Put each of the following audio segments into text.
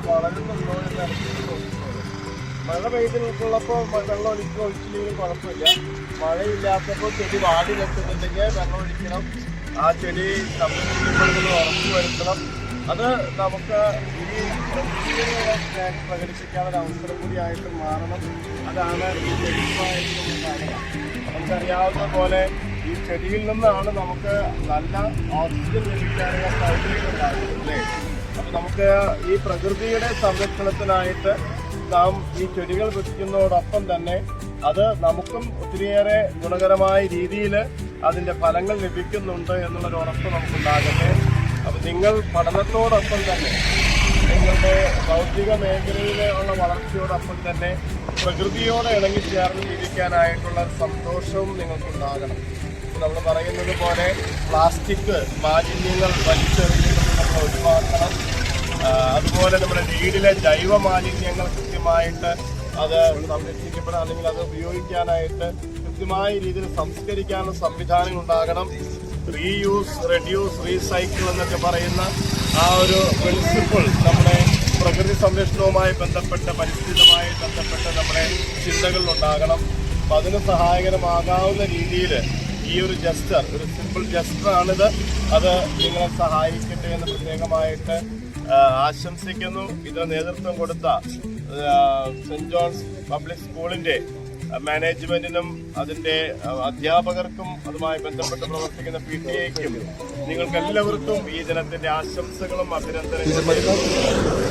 വളരുന്നുണ്ടോ എന്ന് ഇടയ്ക്ക് നോക്കിക്കോളൂ. മഴ പെയ്തിട്ടുള്ളപ്പോൾ വെള്ളം ഒഴിച്ചില്ലെങ്കിൽ കുഴപ്പമില്ല. മഴയില്ലാത്തപ്പോൾ ചെടി വാടി വെക്കുന്നുണ്ടെങ്കിൽ വെള്ളം ഒഴിക്കണം. ആ ചെടി സംരക്ഷിക്കപ്പെടുന്നത് ഉറപ്പ് വരുത്തണം. അത് നമുക്ക് ഈ പ്രകടിപ്പിക്കാനുള്ള അവസരം കൂടിയായിട്ട് മാറണം. അതാണ് ഈ ചെടിയുമായിട്ട് നമ്മൾ കാണുക. നമുക്കറിയാവുന്ന പോലെ ഈ ചെടിയിൽ നിന്നാണ് നമുക്ക് നല്ല ഓക്സിജൻ ലഭിക്കാനുള്ള സൗകര്യം ഉണ്ടാകുന്നത് അല്ലേ. അപ്പം നമുക്ക് ഈ പ്രകൃതിയുടെ സംരക്ഷണത്തിനായിട്ട് നാം ഈ ചെടികൾ വെക്കുന്നതോടൊപ്പം തന്നെ അത് നമുക്കും ഒത്തിരിയേറെ ഗുണകരമായ രീതിയിൽ അതിൻ്റെ ഫലങ്ങൾ ലഭിക്കുന്നുണ്ട് എന്നുള്ളൊരു ഉറപ്പ് നമുക്കുണ്ടാകട്ടെ. അപ്പം നിങ്ങൾ പഠനത്തോടൊപ്പം തന്നെ നിങ്ങളുടെ ഭൗതിക മേഖലയിലുള്ള വളർച്ചയോടൊപ്പം തന്നെ പ്രകൃതിയോട് ഇണങ്ങിച്ചേർന്ന് ജീവിക്കാനായിട്ടുള്ള സന്തോഷവും നിങ്ങൾക്കുണ്ടാകണം. നമ്മൾ പറയുന്നത് പോലെ പ്ലാസ്റ്റിക് മാലിന്യങ്ങൾ വലിച്ചെറിയുന്നത് നമ്മൾ ഒഴിവാക്കണം. അതുപോലെ നമ്മുടെ വീടിലെ ജൈവ മാലിന്യങ്ങൾ കൃത്യമായിട്ട് അത് സംരക്ഷിക്കപ്പെടാൻ അല്ലെങ്കിൽ അത് ഉപയോഗിക്കാനായിട്ട് കൃത്യമായ രീതിയിൽ സംസ്കരിക്കാനുള്ള സംവിധാനം ഉണ്ടാകണം. റീയൂസ്, റെഡ്യൂസ്, റീസൈക്കിൾ എന്നൊക്കെ പറയുന്ന ആ ഒരു പ്രിൻസിപ്പിൾ നമ്മുടെ പ്രകൃതി സംരക്ഷണവുമായി ബന്ധപ്പെട്ട പരിസ്ഥിതിയുമായി ബന്ധപ്പെട്ട നമ്മുടെ ചിന്തകളിലുണ്ടാകണം. അപ്പം അതിന് സഹായകരമാകാവുന്ന രീതിയിൽ ഈ ഒരു ജസ്റ്റർ, ഒരു സിമ്പിൾ ജസ്റ്ററാണിത്. അത് നിങ്ങളെ സഹായിക്കട്ടെ എന്ന് പ്രത്യേകമായിട്ട് ആശംസിക്കുന്നു. ഇതിന് നേതൃത്വം കൊടുത്ത സെന്റ് ജോൺസ് പബ്ലിക് സ്കൂളിന്റെ മാനേജ്മെന്റിനും അതിന്റെ അധ്യാപകർക്കും അതുമായി ബന്ധപ്പെട്ട് പ്രവർത്തിക്കുന്ന PTA-ക്കും നിങ്ങൾക്കെല്ലാവർക്കും ഈ ദിനത്തിന്റെ ആശംസകളും അഭിനന്ദനങ്ങളും.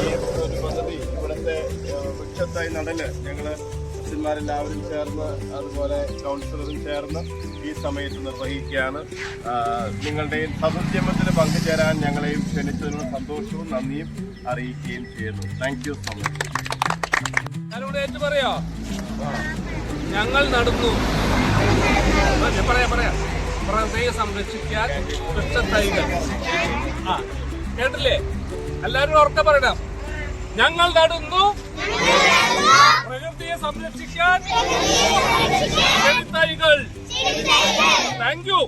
ഈ ഒരു പദ്ധതി ഇവിടുത്തെ വൃക്ഷത്തായി നടല് ഞങ്ങൾ അച്ഛന്മാരെല്ലാവരും ചേർന്ന് അതുപോലെ കൗൺസിലറും ചേർന്ന് ഈ സമയത്ത് നിർവഹിക്കുകയാണ്. നിങ്ങളുടെയും സദുദ്യമത്തിന് പങ്കുചേരാൻ ഞങ്ങളെയും ക്ഷണിച്ചതിനുള്ള സന്തോഷവും നന്ദിയും അറിയിക്കുകയും ചെയ്യുന്നു. Thank you so much. ഞാനിവിടെ ഏറ്റു പറയാ, ഞങ്ങൾ നടന്നു പ്രകൃതിയെ സംരക്ഷിക്കാൻ വൃക്ഷത്തൈകൾ. കേട്ടില്ലേ? എല്ലാവരും ഉറക്കെ പറയണം. ഞങ്ങൾ നടുന്നു പ്രകൃതിയെ സംരക്ഷിക്കാൻ ചെടിത്തൈകൾ. Thank you.